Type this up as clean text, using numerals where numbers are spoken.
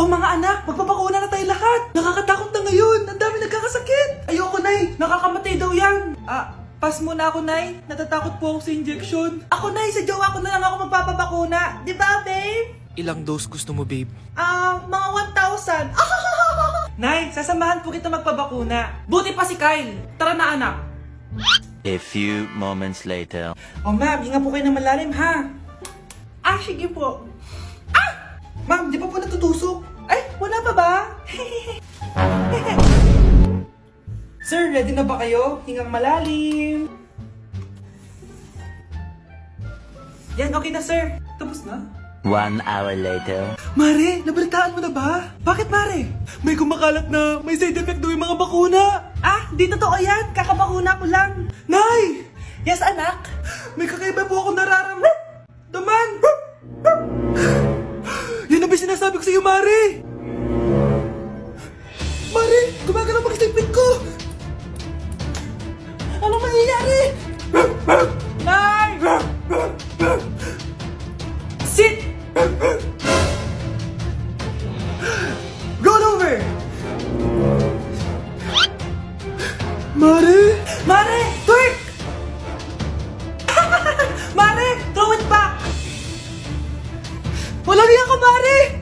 Oh mga anak, magpapakuna na tayo lahat. Nakakatakot na ngayon. Ang dami nagkakasakit. Ayoko, Nay. Nakakamatay daw yan. Pass muna ako, Nay. Natatakot po ako sa injection. Ako, Nay. Sa jowa ko na lang ako magpapabakuna. Di ba, babe? Ilang dose gusto mo, babe? Mga 1,000. Nay, sasamahan po kita magpabakuna. Buti pa si Kyle. Tara na, anak. A few moments later. Oh, ma'am, hinga po kayo ng malalim, ha? Sige po. Ma'am, di pa po natutusok? Ay, wala pa ba? Sir, ready na ba kayo? Hingang malalim. Yan, okay na, sir. Tapos na? 1 hour later. Mare, nabalitaan mo na ba? Bakit, Mare? May kumakalat na may side effect daw yung mga bakuna. Di totoo yan. Kakabakuna ko lang. Nay! Yes, anak? May kakaiba po ako nararamdaman. Yan ang ba sinasabi ko sa iyo, Mare? Mare, gumagalaw mag-stipit ko. Anong mangyayari? Nay! Sit! Roll over! Mare! Mare! Twerk! Mare! Throw it back! Walang iya ka, Mare!